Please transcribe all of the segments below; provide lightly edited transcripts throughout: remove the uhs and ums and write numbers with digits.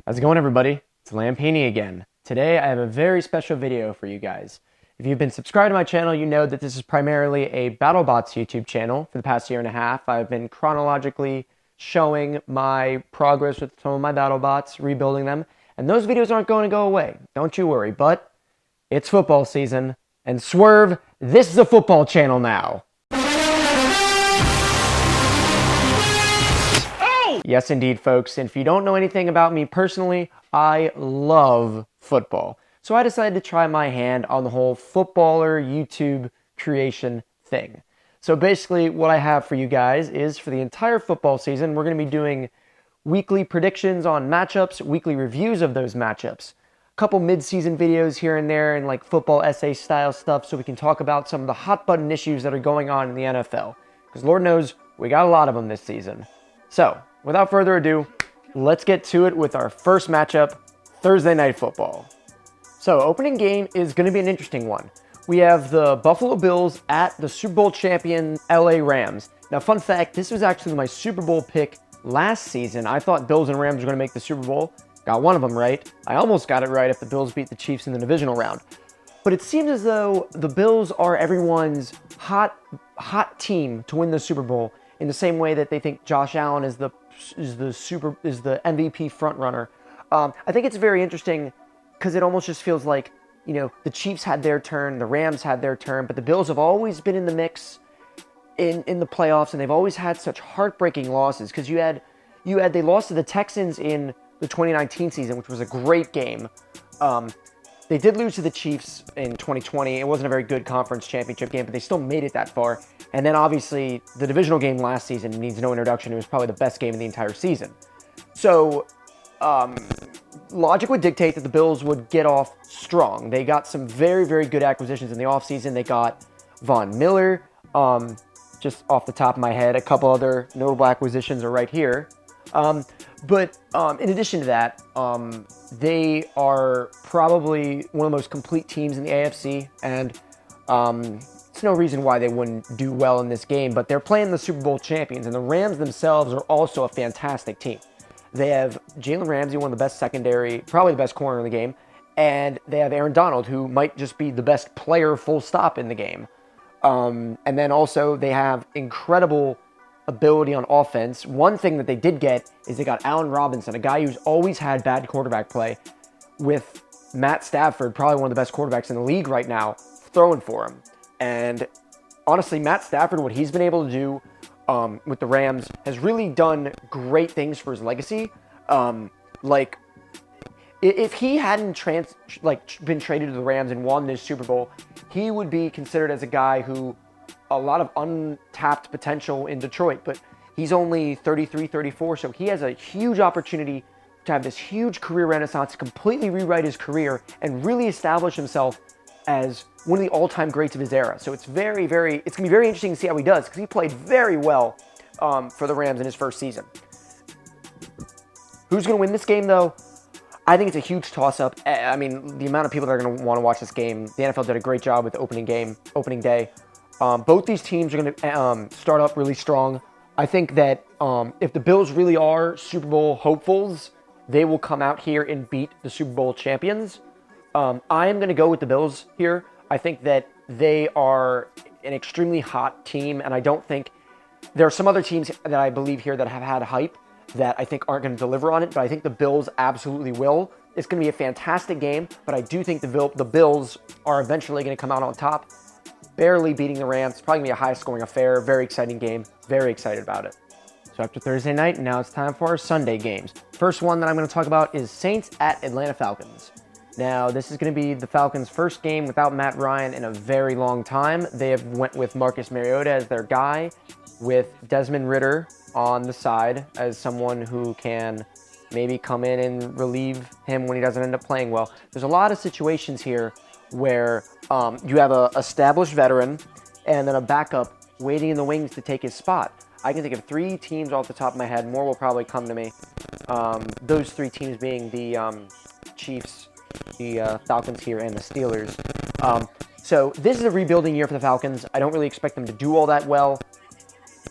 How's it going, everybody? It's Lampini again. Today I have a very special video for you guys. If you've been subscribed to my channel, you know that this is primarily a BattleBots YouTube channel. For the past year and a half, I've been chronologically showing my progress with some of my BattleBots, rebuilding them, and those videos aren't going to go away. Don't you worry, but it's football season, and swerve, this is a football channel now. Yes, indeed, folks. And if you don't know anything about me personally, I love football. So I decided to try my hand on the whole footballer YouTube creation thing. So basically what I have for you guys is for the entire football season, we're going to be doing weekly predictions on matchups, weekly reviews of those matchups, a couple mid-season videos here and there, and like football essay style stuff so we can talk about some of the hot button issues that are going on in the NFL. Because Lord knows we got a lot of them this season. So, without further ado, let's get to it with our first matchup, Thursday Night Football. So, opening game is going to be an interesting one. We have the Buffalo Bills at the Super Bowl champion LA Rams. Now, fun fact, this was actually my Super Bowl pick last season. I thought Bills and Rams were going to make the Super Bowl. Got one of them right. I almost got it right if the Bills beat the Chiefs in the divisional round. But it seems as though the Bills are everyone's hot team to win the Super Bowl, in the same way that they think Josh Allen is the MVP frontrunner. I think it's very interesting because it almost just feels like, you know, the Chiefs had their turn, the Rams had their turn, but the Bills have always been in the mix in the playoffs, and they've always had such heartbreaking losses. Because they lost to the Texans in the 2019 season, which was a great game. They did lose to the Chiefs in 2020. It wasn't a very good conference championship game, but they still made it that far. And then obviously the divisional game last season needs no introduction. It was probably the best game of the entire season. So logic would dictate that the Bills would get off strong. They got some very, very good acquisitions in the offseason. They got Von Miller, just off the top of my head. A couple other notable acquisitions are right here. But in addition to that, they are probably one of the most complete teams in the AFC, and it's no reason why they wouldn't do well in this game, but they're playing the Super Bowl champions, and the Rams themselves are also a fantastic team. They have Jalen Ramsey, one of the best secondary, probably the best corner in the game, and they have Aaron Donald, who might just be the best player full stop in the game. And then also they have incredible ability on offense. One thing that they did get is they got Allen Robinson, a guy who's always had bad quarterback play, with Matt Stafford, probably one of the best quarterbacks in the league right now, throwing for him. And honestly, Matt Stafford, what he's been able to do with the Rams has really done great things for his legacy. Like, if he hadn't been traded to the Rams and won this Super Bowl, he would be considered as a guy who a lot of untapped potential in Detroit, but he's only 33, 34, so he has a huge opportunity to have this huge career renaissance, completely rewrite his career, and really establish himself as one of the all-time greats of his era. So it's going to be very interesting to see how he does, because he played very well for the Rams in his first season. Who's going to win this game, though? I think it's a huge toss-up. I mean, the amount of people that are going to want to watch this game, the NFL did a great job with the opening day. Both these teams are going to start up really strong. I think that if the Bills really are Super Bowl hopefuls, they will come out here and beat the Super Bowl champions. I am going to go with the Bills here. I think that they are an extremely hot team, and I don't think there are some other teams that I believe here that have had hype that I think aren't going to deliver on it, but I think the Bills absolutely will. It's going to be a fantastic game, but I do think the Bills are eventually going to come out on top, barely beating the Rams. It's probably going to be a high-scoring affair. Very exciting game. Very excited about it. So after Thursday night, now it's time for our Sunday games. First one that I'm going to talk about is Saints at Atlanta Falcons. Now, this is going to be the Falcons' first game without Matt Ryan in a very long time. They have went with Marcus Mariota as their guy, with Desmond Ridder on the side as someone who can maybe come in and relieve him when he doesn't end up playing well. There's a lot of situations here where you have an established veteran and then a backup waiting in the wings to take his spot. I can think of three teams off the top of my head. More will probably come to me. Those three teams being the Chiefs, the Falcons here, and the Steelers. So this is a rebuilding year for the Falcons. I don't really expect them to do all that well.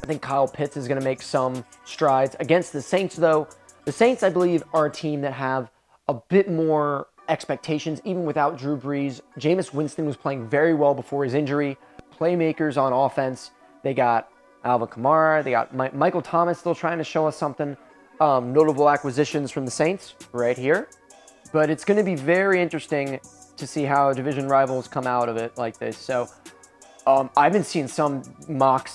I think Kyle Pitts is going to make some strides. Against the Saints, though, The Saints, I believe, are a team that have a bit more expectations, even without Drew Brees. Jameis Winston was playing very well before his injury. Playmakers on offense. They got Alvin Kamara. They got Michael Thomas still trying to show us something. Notable acquisitions from the Saints right here. But it's going to be very interesting to see how division rivals come out of it like this. So I've been seeing some mock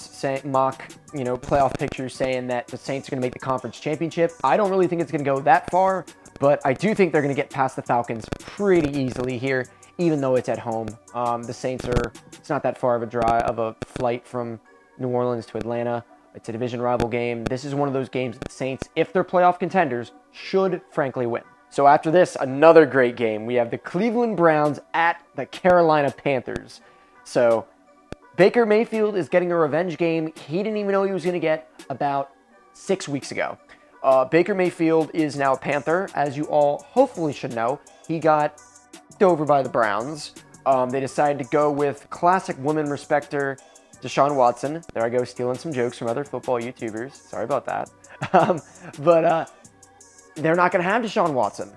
playoff pictures saying that the Saints are going to make the conference championship. I don't really think it's going to go that far, but I do think they're going to get past the Falcons pretty easily here, even though it's at home. The Saints it's not that far of a flight from New Orleans to Atlanta. It's a division rival game. This is one of those games that the Saints, if they're playoff contenders, should frankly win. So after this, another great game. We have the Cleveland Browns at the Carolina Panthers. So Baker Mayfield is getting a revenge game he didn't even know he was going to get about 6 weeks ago. Baker Mayfield is now a Panther, as you all hopefully should know. He got over by the Browns. They decided to go with classic woman respecter Deshaun Watson. There I go, stealing some jokes from other football YouTubers. Sorry about that. But they're not going to have Deshaun Watson.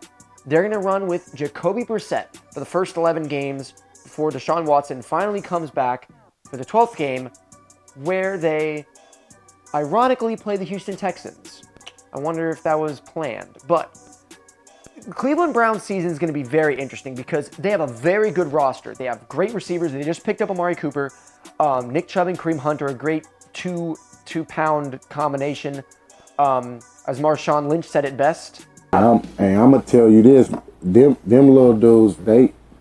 They're going to run with Jacoby Brissett for the first 11 games before Deshaun Watson finally comes back for the 12th game, where they ironically play the Houston Texans. I wonder if that was planned. But Cleveland Browns season is going to be very interesting because they have a very good roster. They have great receivers. They just picked up Amari Cooper. Nick Chubb and Kareem Hunt are a great two-pound combination. As Marshawn Lynch said it best. I'm gonna tell you this: them little dudes,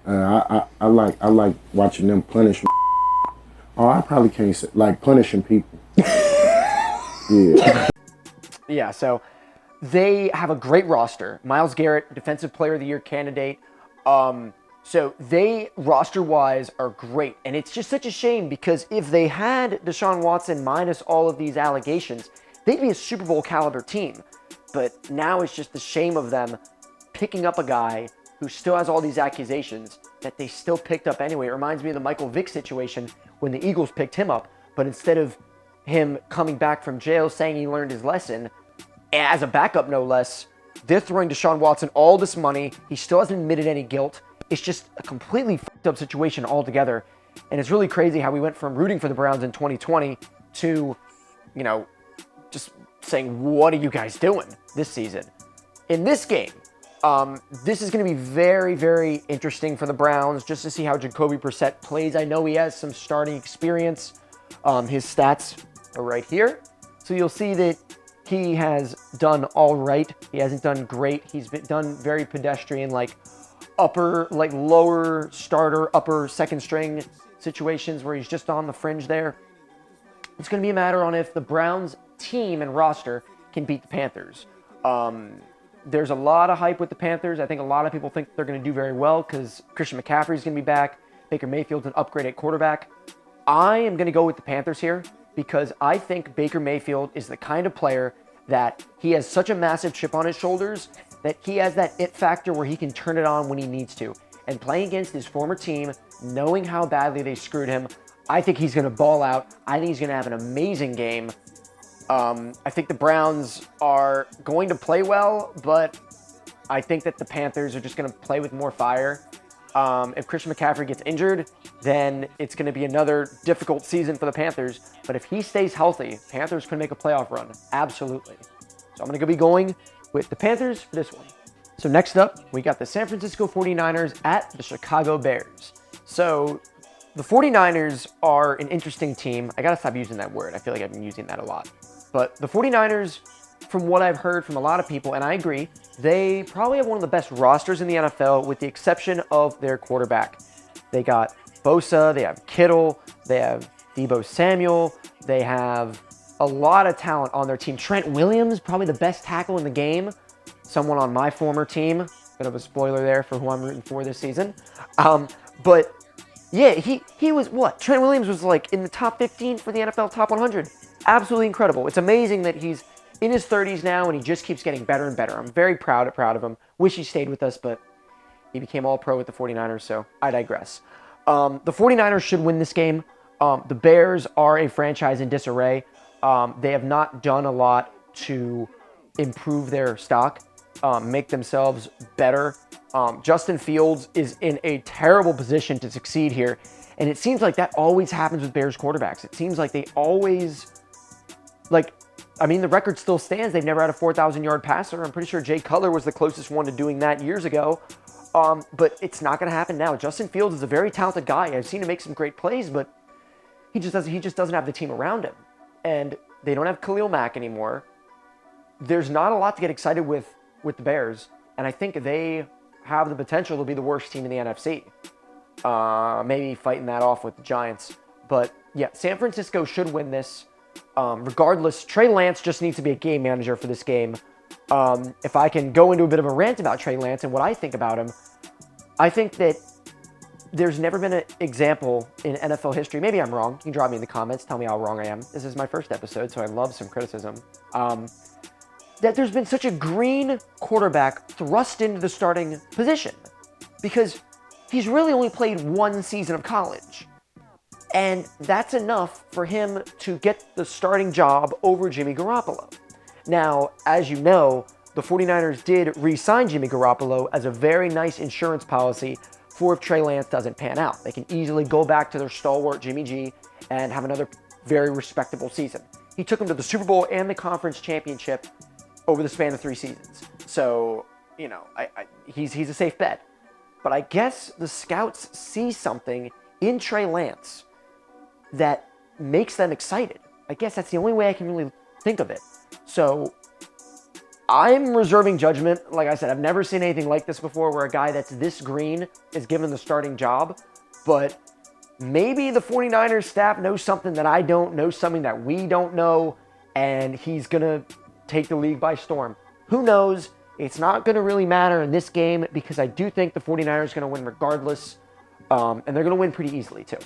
I like watching them punish. Oh, I probably can't say like punishing people. Yeah. Yeah. So they have a great roster. Myles Garrett, Defensive Player of the Year candidate. So they roster-wise are great, and it's just such a shame because if they had Deshaun Watson minus all of these allegations, they'd be a Super Bowl caliber team. But now it's just the shame of them picking up a guy who still has all these accusations that they still picked up anyway. It reminds me of the Michael Vick situation when the Eagles picked him up, but instead of him coming back from jail saying he learned his lesson, as a backup no less, they're throwing Deshaun Watson all this money. He still hasn't admitted any guilt. It's just a completely fucked up situation altogether. And it's really crazy how we went from rooting for the Browns in 2020 to, just saying, what are you guys doing this season? In this game, this is going to be very, very interesting for the Browns just to see how Jacoby Brissett plays. I know he has some starting experience. His stats are right here. So you'll see that he has done all right. He hasn't done great. He's done very pedestrian, lower starter, upper second string situations where he's just on the fringe there. It's going to be a matter on if the Browns team and roster can beat the Panthers. There's a lot of hype with the Panthers. I think a lot of people think they're going to do very well because Christian McCaffrey's going to be back. Baker Mayfield's an upgrade at quarterback. I am going to go with the Panthers here because I think Baker Mayfield is the kind of player that he has such a massive chip on his shoulders that he has that it factor where he can turn it on when he needs to. And playing against his former team, knowing how badly they screwed him, I think he's going to ball out. I think he's going to have an amazing game. I think the Browns are going to play well, but I think that the Panthers are just going to play with more fire. If Christian McCaffrey gets injured, then it's going to be another difficult season for the Panthers. But if he stays healthy, Panthers could make a playoff run. Absolutely. So I'm going to be going with the Panthers for this one. So next up, we got the San Francisco 49ers at the Chicago Bears. So the 49ers are an interesting team. I got to stop using that word. I feel like I've been using that a lot. But the 49ers, from what I've heard from a lot of people, and I agree, they probably have one of the best rosters in the NFL with the exception of their quarterback. They got Bosa, they have Kittle, they have Deebo Samuel, they have a lot of talent on their team. Trent Williams, probably the best tackle in the game. Someone on my former team. Bit of a spoiler there for who I'm rooting for this season. But yeah, he was what? Trent Williams was like in the top 15 for the NFL top 100. Absolutely incredible. It's amazing that he's in his 30s now and he just keeps getting better and better. I'm very proud of him. Wish he stayed with us, but he became all pro with the 49ers, so I digress. The 49ers should win this game. The Bears are a franchise in disarray. They have not done a lot to improve their stock, make themselves better. Justin Fields is in a terrible position to succeed here. And it seems like that always happens with Bears quarterbacks. It seems like they always, the record still stands. They've never had a 4,000-yard passer. I'm pretty sure Jay Cutler was the closest one to doing that years ago. But it's not going to happen now. Justin Fields is a very talented guy. I've seen him make some great plays, but he just doesn't have the team around him. And they don't have Khalil Mack anymore. There's not a lot to get excited with the Bears. And I think they have the potential to be the worst team in the NFC. Maybe fighting that off with the Giants. But yeah, San Francisco should win this. Regardless, Trey Lance just needs to be a game manager for this game. If I can go into a bit of a rant about Trey Lance and what I think about him, I think that there's never been an example in NFL history. Maybe I'm wrong. You can drop me in the comments. Tell me how wrong I am. This is my first episode, so I love some criticism. That there's been such a green quarterback thrust into the starting position. Because he's really only played one season of college. And that's enough for him to get the starting job over Jimmy Garoppolo. Now, as you know, the 49ers did re-sign Jimmy Garoppolo as a very nice insurance policy for if Trey Lance doesn't pan out. They can easily go back to their stalwart Jimmy G and have another very respectable season. He took him to the Super Bowl and the conference championship over the span of 3 seasons. So, he's a safe bet. But I guess the scouts see something in Trey Lance that makes them excited. I guess that's the only way I can really think of it. So I'm reserving judgment. Like I said, I've never seen anything like this before where a guy that's this green is given the starting job. But maybe the 49ers staff knows something that I don't know, something that we don't know, and he's going to take the league by storm. Who knows? It's not going to really matter in this game because I do think the 49ers are going to win regardless, and they're going to win pretty easily too.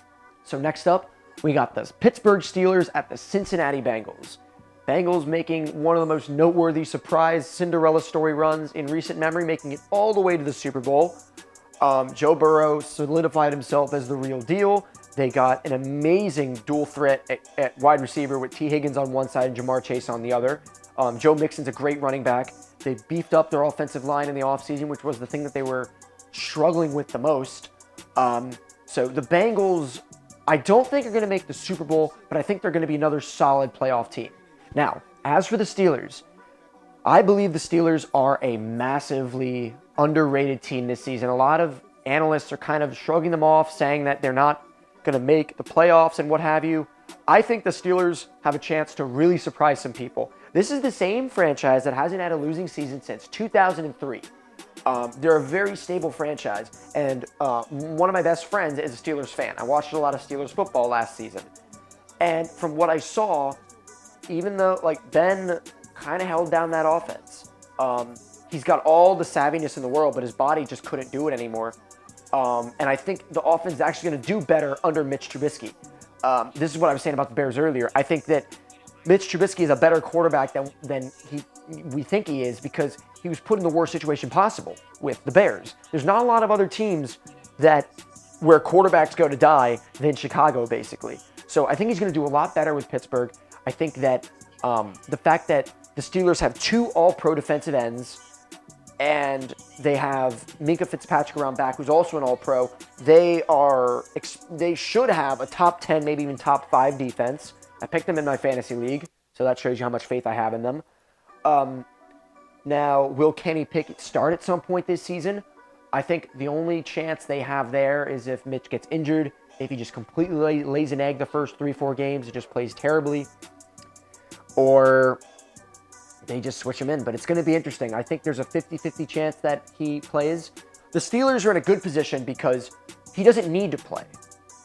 So next up, we got the Pittsburgh Steelers at the Cincinnati Bengals. Bengals making one of the most noteworthy surprise Cinderella story runs in recent memory, making it all the way to the Super Bowl. Joe Burrow solidified himself as the real deal. They got an amazing dual threat at wide receiver with T. Higgins on one side and Jamar Chase on the other. Joe Mixon's a great running back. They beefed up their offensive line in the offseason, which was the thing that they were struggling with the most. So the Bengals, I don't think are going to make the Super Bowl, but I think they're going to be another solid playoff team. Now, as for the Steelers, I believe the Steelers are a massively underrated team this season. A lot of analysts are kind of shrugging them off, saying that they're not going to make the playoffs and what have you. I think the Steelers have a chance to really surprise some people. This is the same franchise that hasn't had a losing season since 2003. They're a very stable franchise, and one of my best friends is a Steelers fan. I watched a lot of Steelers football last season, and from what I saw, even though Ben kind of held down that offense, he's got all the savviness in the world, but his body just couldn't do it anymore. And I think the offense is actually going to do better under Mitch Trubisky. This is what I was saying about the Bears earlier. I think that Mitch Trubisky is a better quarterback than we think he is because he was put in the worst situation possible with the Bears. There's not a lot of other teams where quarterbacks go to die than Chicago, basically. So I think he's going to do a lot better with Pittsburgh. I think that the fact that the Steelers have 2 all-pro defensive ends and they have Minkah Fitzpatrick around back, who's also an all-pro, they should have a top 10, maybe even top 5 defense. I picked them in my fantasy league, so that shows you how much faith I have in them. Now, will Kenny Pickett start at some point this season? I think the only chance they have there is if Mitch gets injured, if he just completely lays an egg the first 3-4 games and just plays terribly, or they just switch him in. But it's going to be interesting. I think there's a 50-50 chance that he plays. The Steelers are in a good position because he doesn't need to play.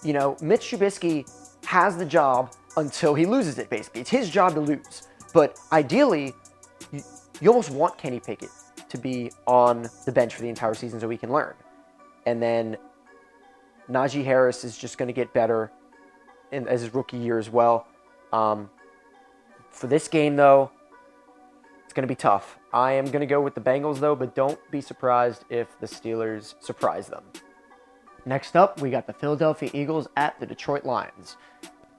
Mitch Trubisky has the job until he loses it, basically. It's his job to lose. But ideally, you almost want Kenny Pickett to be on the bench for the entire season so he can learn. And then Najee Harris is just going to get better as his rookie year as well. For this game, though, it's going to be tough. I am going to go with the Bengals, though, but don't be surprised if the Steelers surprise them. Next up, we got the Philadelphia Eagles at the Detroit Lions.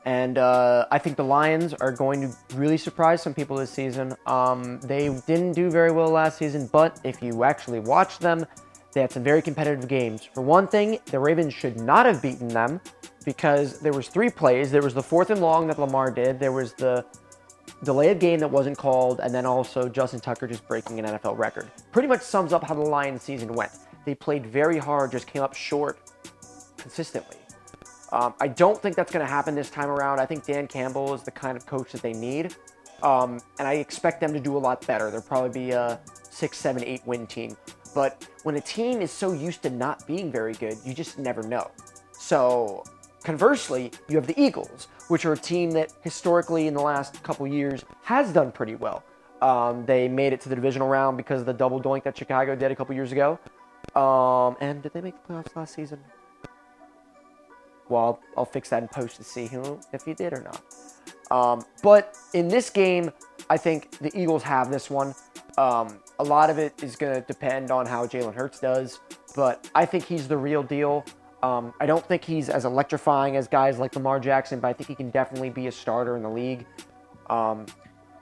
And I think the Lions are going to really surprise some people this season. They didn't do very well last season, but if you actually watch them, they had some very competitive games. For one thing, the Ravens should not have beaten them because there was 3 plays. There was the 4th and long that Lamar did. There was the delay of game that wasn't called, and then also Justin Tucker just breaking an NFL record. Pretty much sums up how the Lions season went. They played very hard, just came up short consistently. I don't think that's going to happen this time around. I think Dan Campbell is the kind of coach that they need, and I expect them to do a lot better. They'll probably be a 6, 7, 8 win team. But when a team is so used to not being very good, you just never know. So conversely, you have the Eagles, which are a team that historically in the last couple years has done pretty well. They made it to the divisional round because of the double doink that Chicago did a couple years ago. And did they make the playoffs last season? Well, I'll fix that in post to see if he did or not. But in this game, I think the Eagles have this one. A lot of it is going to depend on how Jalen Hurts does, but I think he's the real deal. I don't think he's as electrifying as guys like Lamar Jackson, but I think he can definitely be a starter in the league.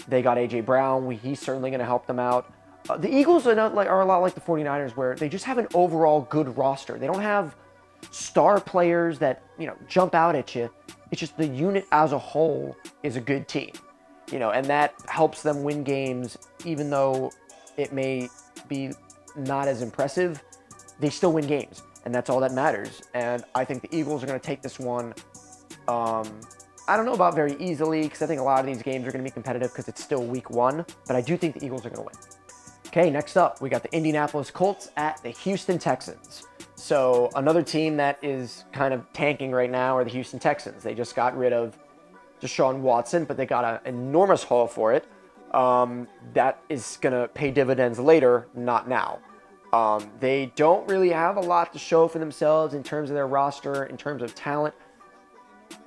They got A.J. Brown. He's certainly going to help them out. The Eagles are a lot like the 49ers, where they just have an overall good roster. They don't have star players that, jump out at you. It's just the unit as a whole is a good team, and that helps them win games, even though it may be not as impressive. They still win games, and that's all that matters. And I think the Eagles are going to take this one. I don't know about very easily, because I think a lot of these games are going to be competitive because it's still week 1, but I do think the Eagles are going to win. Okay, next up, we got the Indianapolis Colts at the Houston Texans. So another team that is kind of tanking right now are the Houston Texans. They just got rid of Deshaun Watson, but they got an enormous haul for it. That is going to pay dividends later, not now. They don't really have a lot to show for themselves in terms of their roster, in terms of talent.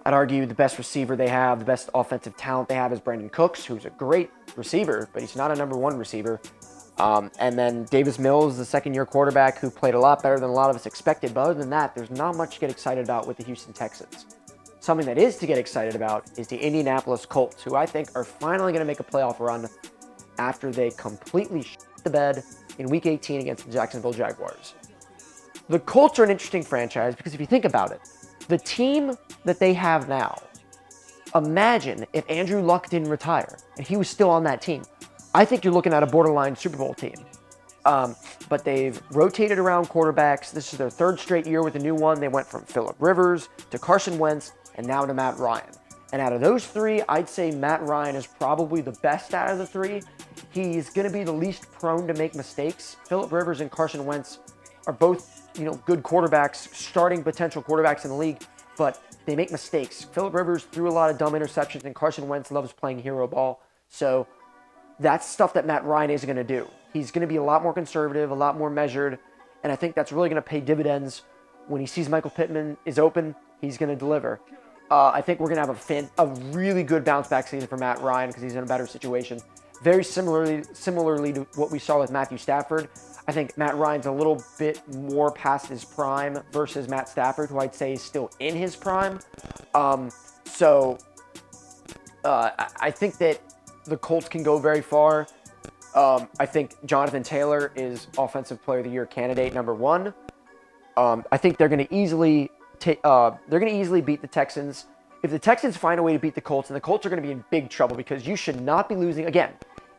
I'd argue the best receiver they have, the best offensive talent they have is Brandon Cooks, who's a great receiver, but he's not a number 1 receiver. And then Davis Mills, the second-year quarterback, who played a lot better than a lot of us expected. But other than that, there's not much to get excited about with the Houston Texans. Something that is to get excited about is the Indianapolis Colts, who I think are finally going to make a playoff run after they completely shit the bed in Week 18 against the Jacksonville Jaguars. The Colts are an interesting franchise because if you think about it, the team that they have now, imagine if Andrew Luck didn't retire and he was still on that team. I think you're looking at a borderline Super Bowl team. But they've rotated around quarterbacks. This is their 3rd straight year with a new one. They went from Phillip Rivers to Carson Wentz and now to Matt Ryan. And out of those 3, I'd say Matt Ryan is probably the best out of the 3. He's going to be the least prone to make mistakes. Phillip Rivers and Carson Wentz are both, good quarterbacks, starting potential quarterbacks in the league, but they make mistakes. Phillip Rivers threw a lot of dumb interceptions, and Carson Wentz loves playing hero ball. So that's stuff that Matt Ryan isn't going to do. He's going to be a lot more conservative, a lot more measured, and I think that's really going to pay dividends. When he sees Michael Pittman is open, he's going to deliver. I think we're going to have a really good bounce-back season for Matt Ryan because he's in a better situation. Very similarly to what we saw with Matthew Stafford, I think Matt Ryan's a little bit more past his prime versus Matt Stafford, who I'd say is still in his prime. I think that the Colts can go very far. I think Jonathan Taylor is Offensive Player of the Year candidate number 1. I think they're going to easily beat the Texans. If the Texans find a way to beat the Colts, then the Colts are going to be in big trouble because you should not be losing. Again,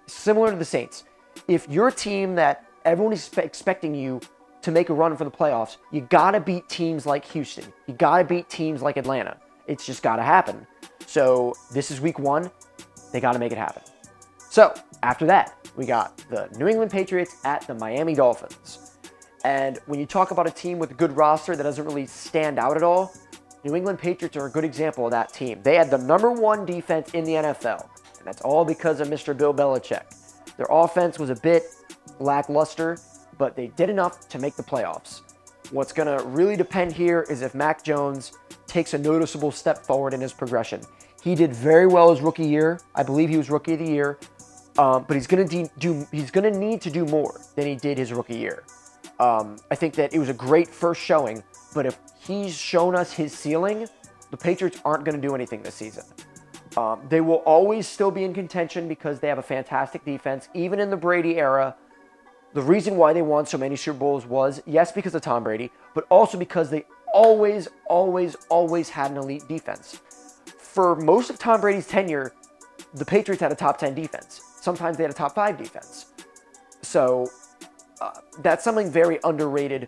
similar to the Saints. If you're a team that everyone is expecting you to make a run for the playoffs, you got to beat teams like Houston. You got to beat teams like Atlanta. It's just got to happen. So this is week 1. They got to make it happen. So after that, we got the New England Patriots at the Miami Dolphins. And when you talk about a team with a good roster that doesn't really stand out at all, New England Patriots are a good example of that team. They had the number 1 defense in the NFL, and that's all because of Mr. Bill Belichick. Their offense was a bit lackluster, but they did enough to make the playoffs. What's going to really depend here is if Mac Jones takes a noticeable step forward in his progression. He did very well his rookie year. I believe he was Rookie of the Year, but he's going to need to do more than he did his rookie year. I think that it was a great first showing, but if he's shown us his ceiling, the Patriots aren't going to do anything this season. They will always still be in contention because they have a fantastic defense. Even in the Brady era, the reason why they won so many Super Bowls was, yes, because of Tom Brady, but also because they always had an elite defense. For most of Tom Brady's tenure, the Patriots had a top 10 defense. Sometimes they had a top 5 defense. So that's something very underrated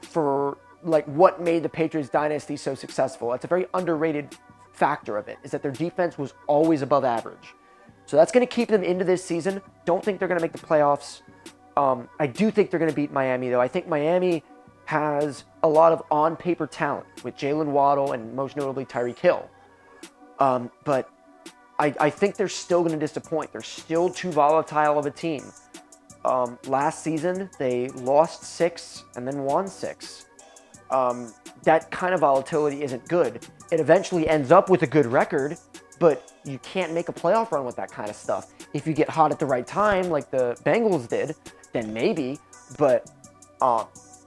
for like what made the Patriots dynasty so successful. That's a very underrated factor of it, is that their defense was always above average. So that's going to keep them into this season. Don't think they're going to make the playoffs. I do think they're going to beat Miami, though. I think Miami has a lot of on-paper talent with Jalen Waddle and most notably Tyreek Hill. But I think they're still going to disappoint. They're still too volatile of a team. Last season, they lost 6 and then won 6. That kind of volatility isn't good. It eventually ends up with a good record, but you can't make a playoff run with that kind of stuff. If you get hot at the right time, like the Bengals did, then maybe. But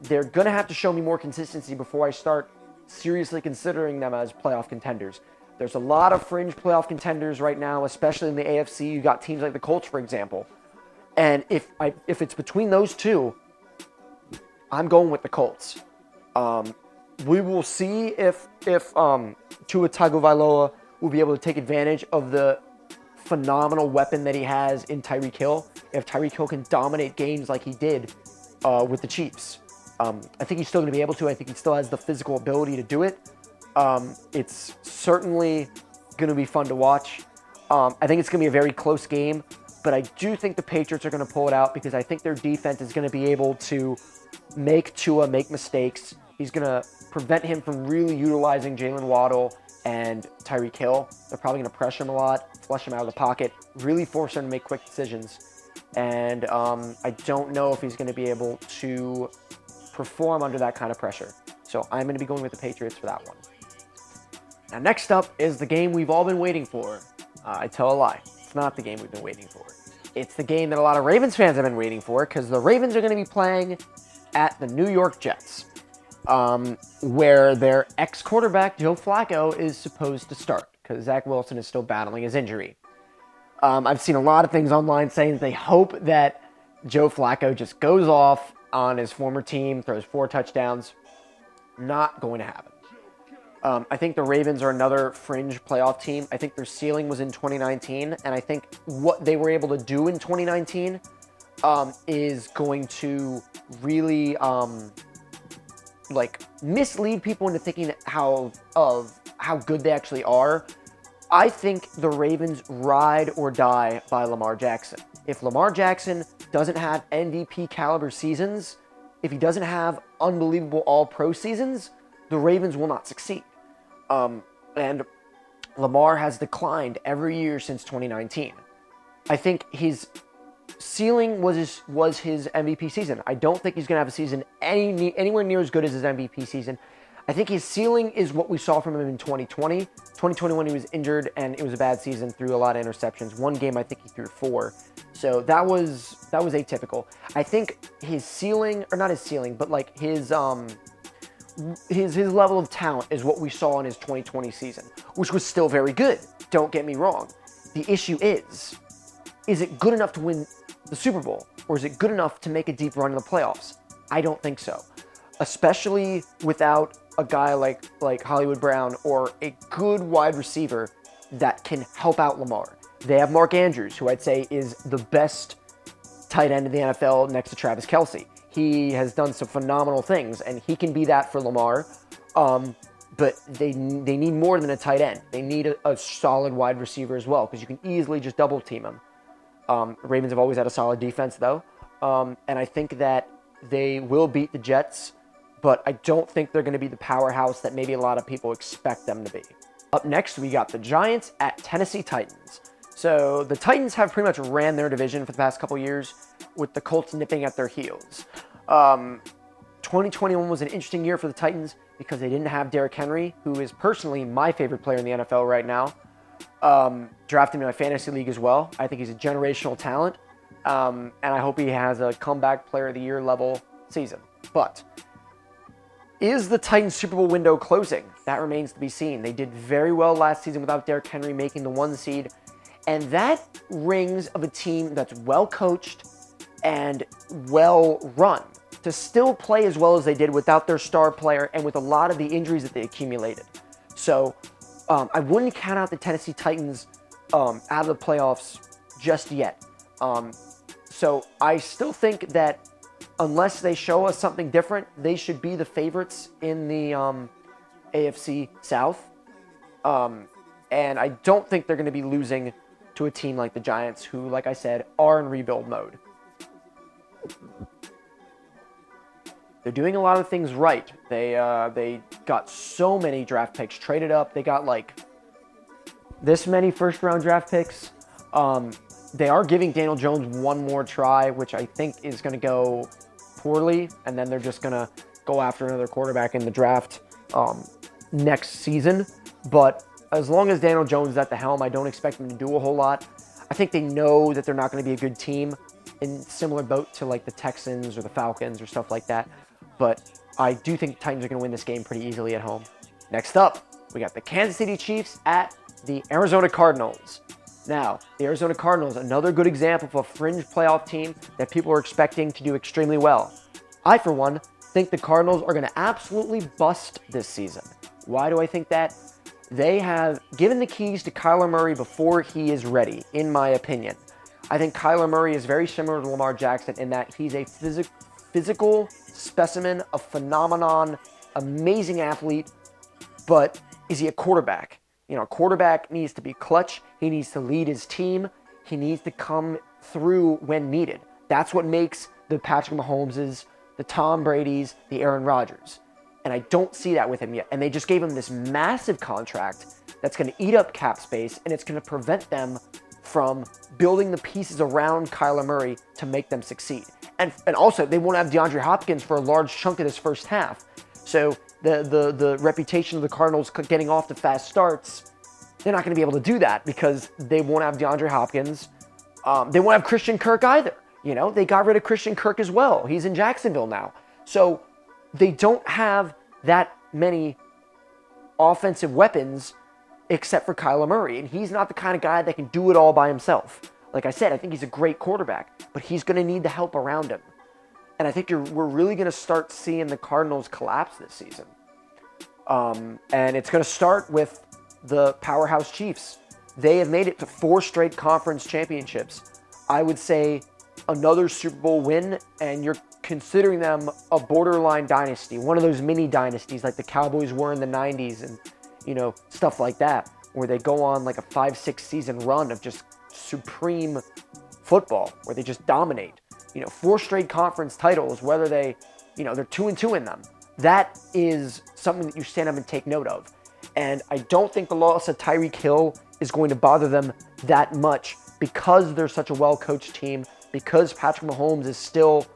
they're going to have to show me more consistency before I start seriously considering them as playoff contenders. There's a lot of fringe playoff contenders right now, especially in the AFC. You got teams like the Colts, for example. And if it's between those two, I'm going with the Colts. We will see if Tua Tagovailoa will be able to take advantage of the phenomenal weapon that he has in Tyreek Hill. If Tyreek Hill can dominate games like he did with the Chiefs, I think he's still going to be able to. I think he still has the physical ability to do it. It's certainly going to be fun to watch. I think it's going to be a very close game, but I do think the Patriots are going to pull it out because I think their defense is going to be able to make Tua make mistakes. He's going to prevent him from really utilizing Jalen Waddle and Tyreek Hill. They're probably going to pressure him a lot, flush him out of the pocket, really force him to make quick decisions. And I don't know if he's going to be able to perform under that kind of pressure. So I'm going to be going with the Patriots for that one. Now, next up is the game we've all been waiting for. I tell a lie. It's not the game we've been waiting for. It's the game that a lot of Ravens fans have been waiting for because the Ravens are going to be playing at the New York Jets, where their ex-quarterback, Joe Flacco, is supposed to start because Zach Wilson is still battling his injury. I've seen a lot of things online saying that they hope that Joe Flacco just goes off on his former team, throws 4 touchdowns. Not going to happen. I think the Ravens are another fringe playoff team. I think their ceiling was in 2019, and I think what they were able to do in 2019 is going to really mislead people into thinking how good they actually are. I think the Ravens ride or die by Lamar Jackson. If Lamar Jackson doesn't have MVP caliber seasons, if he doesn't have unbelievable all-pro seasons, the Ravens will not succeed. And Lamar has declined every year since 2019. I think his ceiling was his MVP season. I don't think he's going to have a season anywhere near as good as his MVP season. I think his ceiling is what we saw from him in 2020. 2021, he was injured, and it was a bad season, threw a lot of interceptions. One game, I think he threw 4. So that was atypical. I think his ceiling, or not his ceiling, but like his level of talent is what we saw in his 2020 season, which was still very good. Don't get me wrong. The issue is it good enough to win the Super Bowl, or is it good enough to make a deep run in the playoffs? I don't think so, especially without a guy like Hollywood Brown or a good wide receiver that can help out Lamar. They have Mark Andrews, who I'd say is the best tight end in the NFL next to Travis Kelce. He has done some phenomenal things, and he can be that for Lamar. But they need more than a tight end. They need a solid wide receiver as well, because you can easily just double team him. Ravens have always had a solid defense, though. And I think that they will beat the Jets, but I don't think they're going to be the powerhouse that maybe a lot of people expect them to be. Up next, we got the Giants at Tennessee Titans. So the Titans have pretty much ran their division for the past couple years, with the Colts nipping at their heels. 2021 was an interesting year for the Titans because they didn't have Derrick Henry, who is personally my favorite player in the NFL right now. Drafted him in my fantasy league as well. I think he's a generational talent, and I hope he has a comeback player of the year level season. But Is the Titans Super Bowl window closing? That remains to be seen. They did very well last season without Derrick Henry making the 1 seed. And that rings of a team that's well coached and well run to still play as well as they did without their star player and with a lot of the injuries that they accumulated. So I wouldn't count out the Tennessee Titans out of the playoffs just yet. So I still think that unless they show us something different, they should be the favorites in the AFC South. And I don't think they're going to be losing to a team like the Giants, who, like I said, are in rebuild mode. They're doing a lot of things right. They got so many draft picks traded up. They got like this many first-round draft picks. They are giving Daniel Jones one more try, which I think is going to go poorly, and then they're just going to go after another quarterback in the draft next season. But as long as Daniel Jones is at the helm, I don't expect them to do a whole lot. I think they know that they're not going to be a good team in similar boat to like the Texans or the Falcons or stuff like that. But I do think the Titans are going to win this game pretty easily at home. Next up, we got the Kansas City Chiefs at the Arizona Cardinals. Now, the Arizona Cardinals, another good example of a fringe playoff team that people are expecting to do extremely well. I, for one, think the Cardinals are going to absolutely bust this season. Why do I think that? They have given the keys to Kyler Murray before he is ready, in my opinion. I think Kyler Murray is very similar to Lamar Jackson in that he's a physical specimen, a phenomenon, amazing athlete, but is he a quarterback? You know, a quarterback needs to be clutch. He needs to lead his team. He needs to come through when needed. That's what makes the Patrick Mahomeses, the Tom Bradys, the Aaron Rodgers. And I don't see that with him yet. And they just gave him this massive contract that's going to eat up cap space, and it's going to prevent them from building the pieces around Kyler Murray to make them succeed. And also, they won't have DeAndre Hopkins for a large chunk of this first half. So the reputation of the Cardinals getting off to fast starts, they're not going to be able to do that because they won't have DeAndre Hopkins. They won't have Christian Kirk either. You know, they got rid of Christian Kirk as well. He's in Jacksonville now. So they don't have that many offensive weapons except for Kyler Murray. And he's not the kind of guy that can do it all by himself. Like I said, I think he's a great quarterback, but he's going to need the help around him. And I think we're really going to start seeing the Cardinals collapse this season. And it's going to start with the powerhouse Chiefs. They have made it to 4 straight conference championships. I would say another Super Bowl win, and you're considering them a borderline dynasty, one of those mini dynasties like the Cowboys were in the 90s and, you know, stuff like that, where they go on like a 5-6 season run of just supreme football, where they just dominate. You know, 4 straight conference titles, whether they, you know, they're 2-2 in them. That is something that you stand up and take note of. And I don't think the loss of Tyreek Hill is going to bother them that much because they're such a well-coached team, because Patrick Mahomes is still,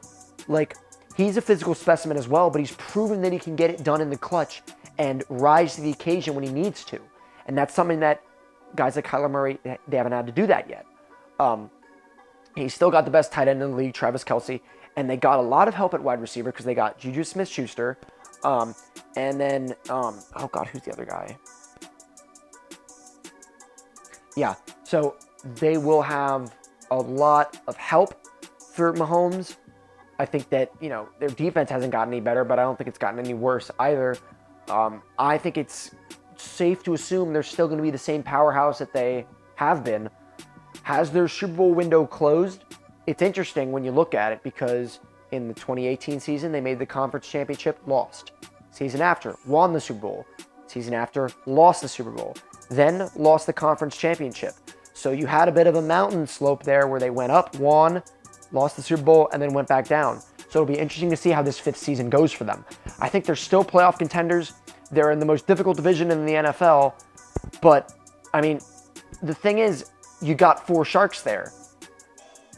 like, he's a physical specimen as well, but he's proven that he can get it done in the clutch and rise to the occasion when he needs to. And that's something that guys like Kyler Murray, they haven't had to do that yet. He's still got the best tight end in the league, Travis Kelce, and they got a lot of help at wide receiver because they got Juju Smith-Schuster, and then, oh God, who's the other guy? Yeah, so they will have a lot of help for Mahomes. I think that, you know, their defense hasn't gotten any better, but I don't think it's gotten any worse either. I think it's safe to assume they're still going to be the same powerhouse that they have been. Has their Super Bowl window closed? It's interesting when you look at it because in the 2018 season, they made the conference championship, lost. Season after, won the Super Bowl. Season after, lost the Super Bowl. Then lost the conference championship. So you had a bit of a mountain slope there where they went up, won, lost the Super Bowl, and then went back down. So it'll be interesting to see how this 5th season goes for them. I think they're still playoff contenders. They're in the most difficult division in the NFL. But, I mean, the thing is, you got 4 Sharks there.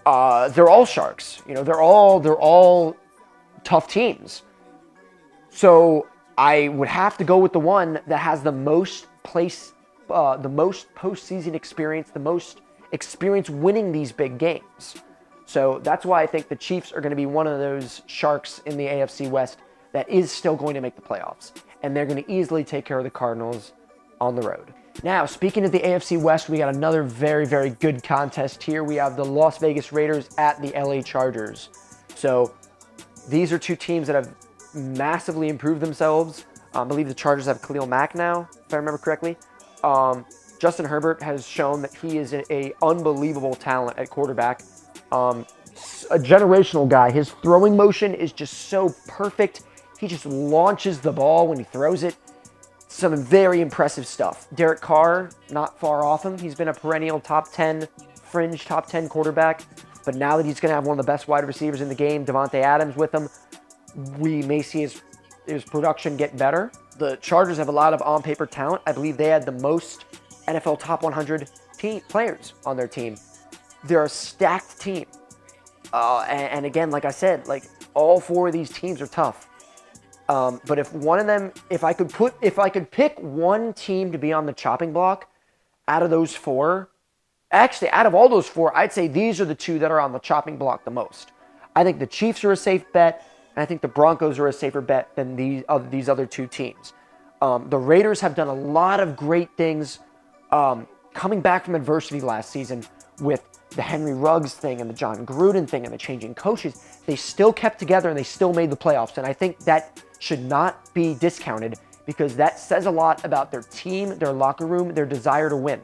They're all Sharks. You know, they're all tough teams. So I would have to go with the one that has the most postseason experience, the most experience winning these big games. So that's why I think the Chiefs are going to be one of those Sharks in the AFC West that is still going to make the playoffs. And they're going to easily take care of the Cardinals on the road. Now, speaking of the AFC West, we got another very, very good contest here. We have the Las Vegas Raiders at the LA Chargers. So these are two teams that have massively improved themselves. I believe the Chargers have Khalil Mack now, if I remember correctly. Justin Herbert has shown that he is an unbelievable talent at quarterback. A generational guy. His throwing motion is just so perfect. He just launches the ball when he throws it. Some very impressive stuff. Derek Carr, not far off him. He's been a perennial top 10, fringe top 10 quarterback. But now that he's going to have one of the best wide receivers in the game, Devontae Adams with him, we may see his production get better. The Chargers have a lot of on-paper talent. I believe they had the most NFL top 100 players on their team. They're a stacked team. And again, like I said, like all four of these teams are tough. But if one of them, if I could pick one team to be on the chopping block out of those four, actually out of all those four, I'd say these are the two that are on the chopping block the most. I think the Chiefs are a safe bet, and I think the Broncos are a safer bet than these other two teams. The Raiders have done a lot of great things coming back from adversity last season with the Henry Ruggs thing and the John Gruden thing and the changing coaches. They still kept together and they still made the playoffs. And I think that should not be discounted because that says a lot about their team, their locker room, their desire to win.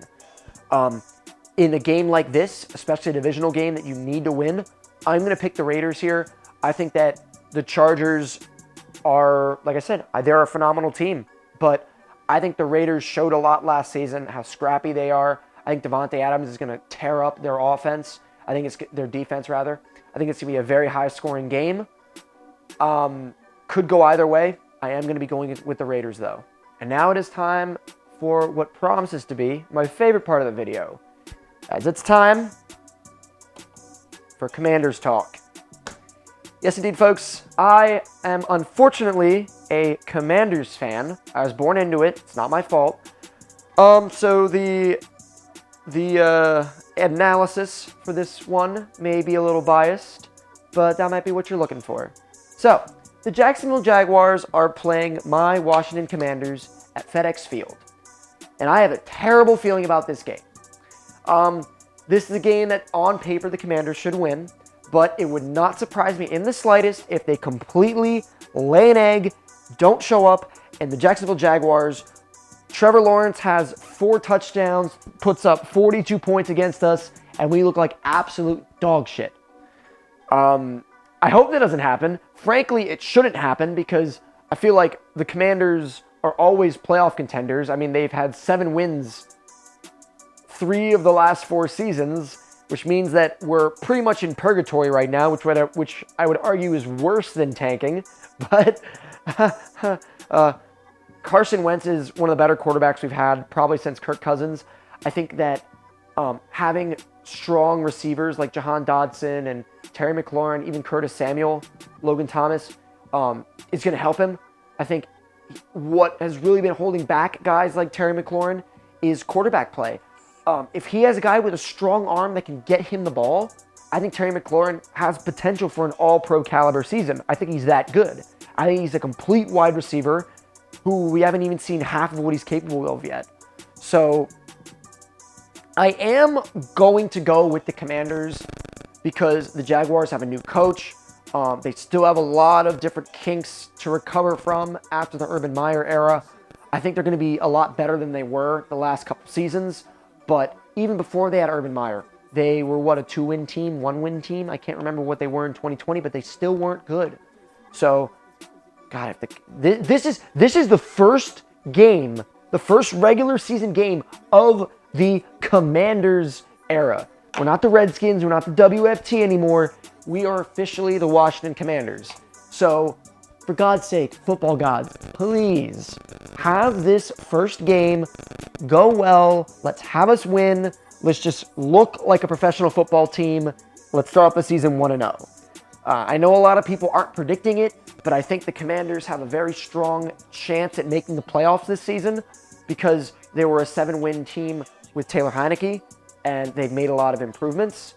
In a game like this, especially a divisional game that you need to win, I'm going to pick the Raiders here. I think that the Chargers are, like I said, they're a phenomenal team. But I think the Raiders showed a lot last season, how scrappy they are. I think Devontae Adams is going to tear up their offense. I think it's their defense, rather. I think it's going to be a very high-scoring game. Could go either way. I am going to be going with the Raiders, though. And now it is time for what promises to be my favorite part of the video, as it's time for Commanders Talk. Yes, indeed, folks. I am unfortunately a Commanders fan. I was born into it. It's not my fault. So the analysis for this one may be a little biased, but that might be what you're looking for. So, the Jacksonville Jaguars are playing my Washington Commanders at FedEx Field. And I have a terrible feeling about this game. This is a game that, on paper, the Commanders should win, but it would not surprise me in the slightest if they completely lay an egg, don't show up, and the Jacksonville Jaguars, Trevor Lawrence has 4 touchdowns, puts up 42 points against us, and we look like absolute dog shit. I hope that doesn't happen. Frankly, it shouldn't happen because I feel like the Commanders are always playoff contenders. I mean, they've had 7 wins 3 of the last 4 seasons, which means that we're pretty much in purgatory right now, which I would argue is worse than tanking. But Carson Wentz is one of the better quarterbacks we've had probably since Kirk Cousins. I think that having strong receivers like Jahan Dodson and Terry McLaurin, even Curtis Samuel, Logan Thomas, is going to help him. I think what has really been holding back guys like Terry McLaurin is quarterback play. If he has a guy with a strong arm that can get him the ball, I think Terry McLaurin has potential for an all-pro caliber season. I think he's that good. I think he's a complete wide receiver who we haven't even seen half of what he's capable of yet. So I am going to go with the Commanders because the Jaguars have a new coach. They still have a lot of different kinks to recover from after the Urban Meyer era. I think they're going to be a lot better than they were the last couple seasons. But even before they had Urban Meyer, they were, a 2-win team, 1-win team? I can't remember what they were in 2020, but they still weren't good. So, God, this is the first game, the first regular season game of the Commanders era. We're not the Redskins, we're not the WFT anymore. We are officially the Washington Commanders. So, for God's sake, football gods, please have this first game go well. Let's have us win. Let's just look like a professional football team. Let's start off the season 1-0. I know a lot of people aren't predicting it, but I think the Commanders have a very strong chance at making the playoffs this season because they were a 7-win team with Taylor Heineke, and they've made a lot of improvements,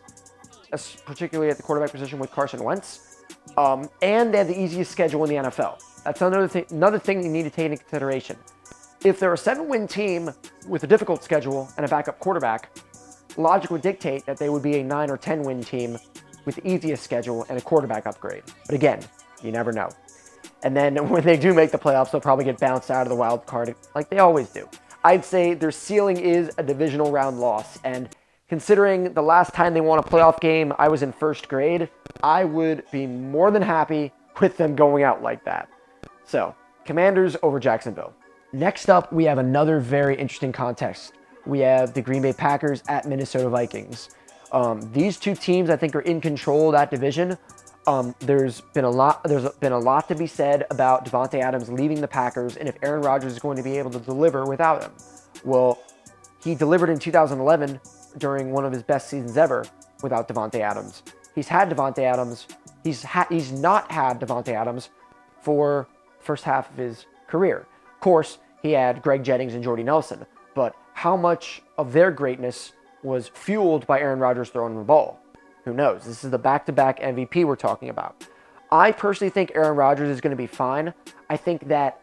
particularly at the quarterback position with Carson Wentz. And they have the easiest schedule in the NFL. That's another thing you need to take into consideration. If they're a 7-win team with a difficult schedule and a backup quarterback, logic would dictate that they would be a 9 or 10-win team with the easiest schedule and a quarterback upgrade. But again, you never know. And then when they do make the playoffs, they'll probably get bounced out of the wild card like they always do. I'd say their ceiling is a divisional round loss. And considering the last time they won a playoff game, I was in first grade, I would be more than happy with them going out like that. So, Commanders over Jacksonville. Next up, we have another very interesting contest. We have the Green Bay Packers at Minnesota Vikings. These two teams, I think, are in control of that division. There's been a lot to be said about Davante Adams leaving the Packers, and if Aaron Rodgers is going to be able to deliver without him. Well, he delivered in 2011 during one of his best seasons ever without Davante Adams. He's had Davante Adams. He's not had Davante Adams for the first half of his career. Of course, he had Greg Jennings and Jordy Nelson, but how much of their greatness was fueled by Aaron Rodgers throwing the ball? Who knows? This is the back-to-back MVP we're talking about. I personally think Aaron Rodgers is going to be fine. I think that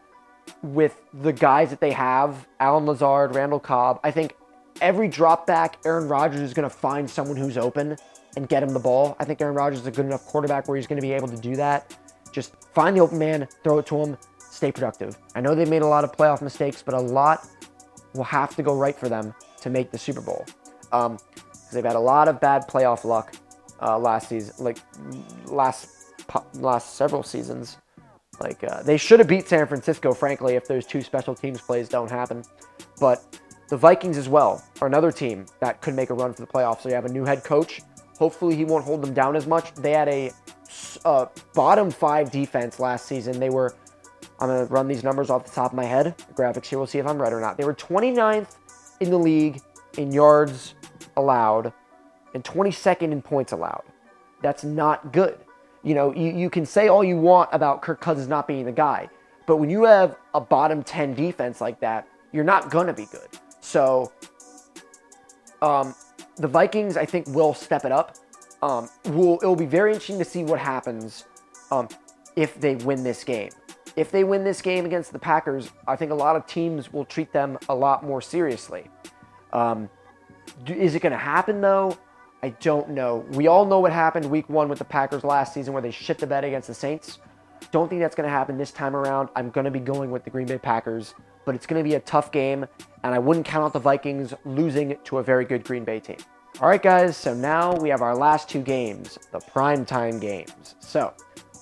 with the guys that they have, Alan Lazard, Randall Cobb, I think every drop back, Aaron Rodgers is going to find someone who's open and get him the ball. I think Aaron Rodgers is a good enough quarterback where he's going to be able to do that. Just find the open man, throw it to him, stay productive. I know they've made a lot of playoff mistakes, but a lot will have to go right for them to make the Super Bowl. They've had a lot of bad playoff luck last season, like last several seasons. They should have beat San Francisco, frankly, if those two special teams plays don't happen. But the Vikings as well are another team that could make a run for the playoffs. So you have a new head coach. Hopefully he won't hold them down as much. They had a bottom 5 defense last season. I'm going to run these numbers off the top of my head. The graphics here, we'll see if I'm right or not. They were 29th in the league in yards allowed and 22nd in points allowed. That's not good. You know, you can say all you want about Kirk Cousins not being the guy, but when you have a bottom 10 defense like that, you're not going to be good. So the Vikings, I think, will step it up. It'll be very interesting to see what happens if they win this game. If they win this game against the Packers, I think a lot of teams will treat them a lot more seriously. Is it going to happen, though? I don't know. We all know what happened week 1 with the Packers last season where they shit the bed against the Saints. Don't think that's going to happen this time around. I'm going to be going with the Green Bay Packers, but it's going to be a tough game, and I wouldn't count out the Vikings losing to a very good Green Bay team. All right, guys, so now we have our last 2 games, the primetime games. So,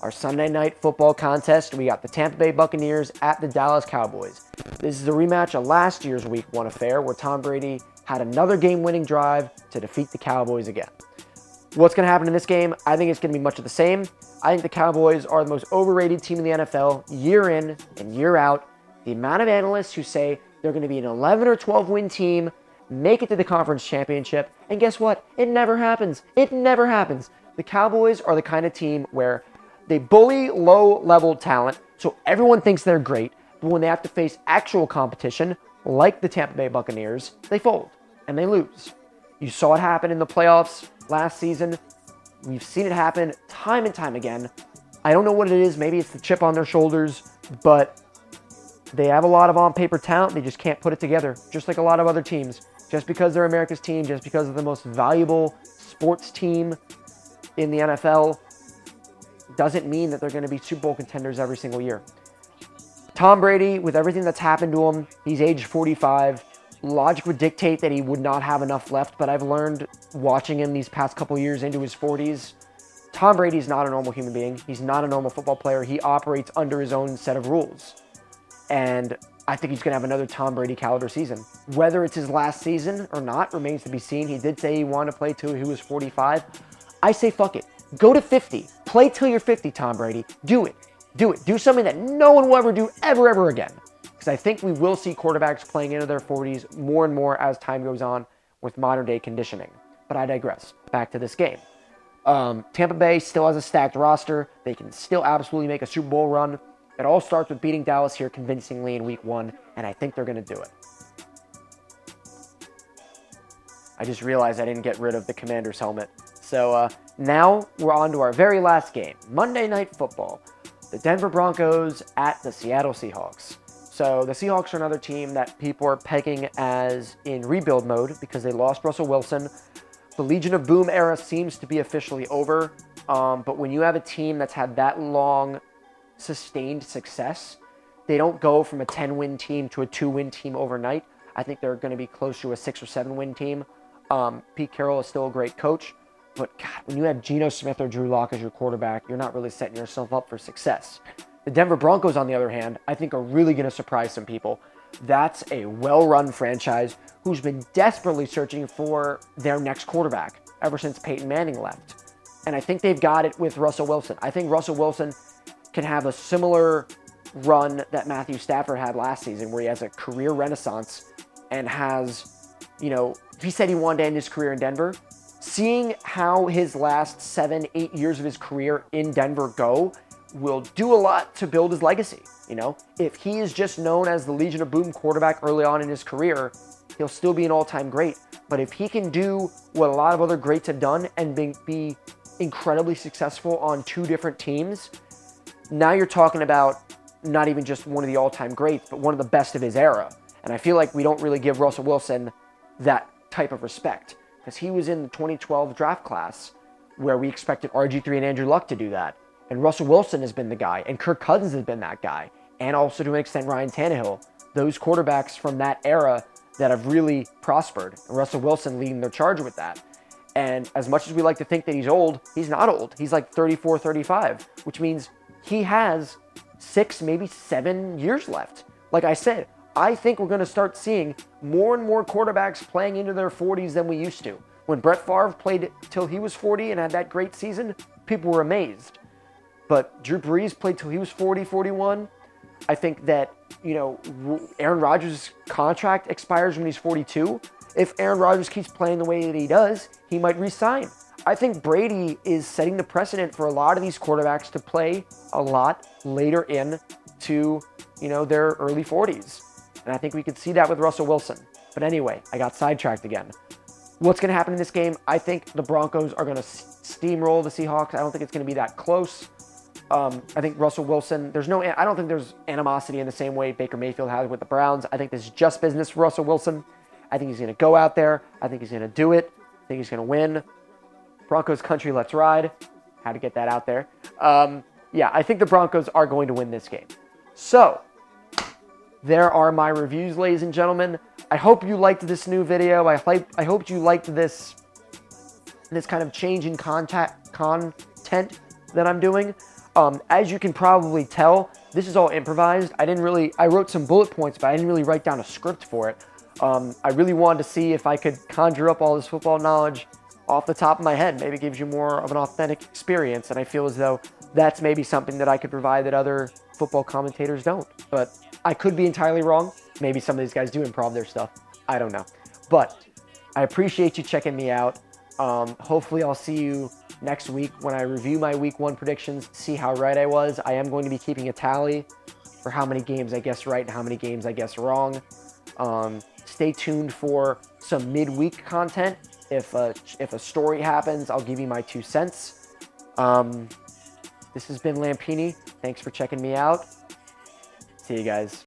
our Sunday night football contest, we got the Tampa Bay Buccaneers at the Dallas Cowboys. This is a rematch of last year's week 1 affair where Tom Brady had another game-winning drive to defeat the Cowboys again. What's going to happen in this game? I think it's going to be much of the same. I think the Cowboys are the most overrated team in the NFL year in and year out. The amount of analysts who say they're going to be an 11 or 12-win team, make it to the conference championship, and guess what? It never happens. It never happens. The Cowboys are the kind of team where they bully low-level talent, so everyone thinks they're great, but when they have to face actual competition, like the Tampa Bay Buccaneers, they fold and they lose. You saw it happen in the playoffs last season. We've seen it happen time and time again. I don't know what it is. Maybe it's the chip on their shoulders, but they have a lot of on-paper talent. They just can't put it together, just like a lot of other teams. Just because they're America's team, just because they're the most valuable sports team in the NFL, doesn't mean that they're going to be Super Bowl contenders every single year. Tom Brady, with everything that's happened to him, he's age 45. Logic would dictate that he would not have enough left, but I've learned watching him these past couple years into his 40s, Tom Brady's not a normal human being. He's not a normal football player. He operates under his own set of rules. And I think he's going to have another Tom Brady caliber season. Whether it's his last season or not remains to be seen. He did say he wanted to play till he was 45. I say fuck it. Go to 50. Play till you're 50, Tom Brady. Do it. Do it. Do something that no one will ever do ever again. Because I think we will see quarterbacks playing into their 40s more and more as time goes on with modern day conditioning. But I digress. Back to this game. Tampa Bay still has a stacked roster. They can still absolutely make a Super Bowl run. It all starts with beating Dallas here convincingly in week 1, and I think they're going to do it. I just realized I didn't get rid of the Commander's helmet. So Now we're on to our very last game, Monday Night Football. The Denver Broncos at the Seattle Seahawks. So the Seahawks are another team that people are pegging as in rebuild mode because they lost Russell Wilson. The Legion of Boom era seems to be officially over. But when you have a team that's had that long sustained success, they don't go from a 10-win team to a 2-win team overnight. I think they're going to be close to a 6 or 7-win team. Pete Carroll is still a great coach. But, God, when you have Geno Smith or Drew Lock as your quarterback, you're not really setting yourself up for success. The Denver Broncos, on the other hand, I think are really going to surprise some people. That's a well-run franchise who's been desperately searching for their next quarterback ever since Peyton Manning left. And I think they've got it with Russell Wilson. I think Russell Wilson can have a similar run that Matthew Stafford had last season, where he has a career renaissance and has, he said he wanted to end his career in Denver. Seeing how his last 7-8 years of his career in Denver go will do a lot to build his legacy. If he is just known as the Legion of Boom quarterback early on in his career, he'll still be an all-time great. But if he can do what a lot of other greats have done and be incredibly successful on 2 different teams, now you're talking about not even just one of the all-time greats, but one of the best of his era. And I feel like we don't really give Russell Wilson that type of respect, because he was in the 2012 draft class where we expected RG3 and Andrew Luck to do that. And Russell Wilson has been the guy, and Kirk Cousins has been that guy, and also to an extent Ryan Tannehill. Those quarterbacks from that era that have really prospered, and Russell Wilson leading their charge with that. And as much as we like to think that he's old, he's not old. He's like 34, 35, which means he has 6, maybe 7 years left. Like I said, I think we're going to start seeing more and more quarterbacks playing into their 40s than we used to. When Brett Favre played till he was 40 and had that great season, people were amazed. But Drew Brees played till he was 40, 41. I think that, Aaron Rodgers' contract expires when he's 42. If Aaron Rodgers keeps playing the way that he does, he might re-sign. I think Brady is setting the precedent for a lot of these quarterbacks to play a lot later in to, their early 40s. And I think we could see that with Russell Wilson. But anyway, I got sidetracked again. What's going to happen in this game? I think the Broncos are going to steamroll the Seahawks. I don't think it's going to be that close. I think Russell Wilson, I don't think there's animosity in the same way Baker Mayfield has with the Browns. I think this is just business for Russell Wilson. I think he's going to go out there. I think he's going to do it. I think he's going to win. Broncos country, let's ride. Had to get that out there. I think the Broncos are going to win this game. So, there are my reviews, ladies and gentlemen. I hope you liked this new video. I hope you liked this kind of change in content that I'm doing. As you can probably tell, this is all improvised. I wrote some bullet points, but I didn't really write down a script for it. I really wanted to see if I could conjure up all this football knowledge off the top of my head. Maybe it gives you more of an authentic experience, and I feel as though that's maybe something that I could provide that other football commentators don't. But I could be entirely wrong. Maybe some of these guys do improv their stuff. I don't know. But I appreciate you checking me out. Hopefully I'll see you next week when I review my week 1 predictions, see how right I was. I am going to be keeping a tally for how many games I guessed right and how many games I guessed wrong. Stay tuned for some midweek content. If a story happens, I'll give you my 2 cents. This has been Lampini. Thanks for checking me out. See you guys.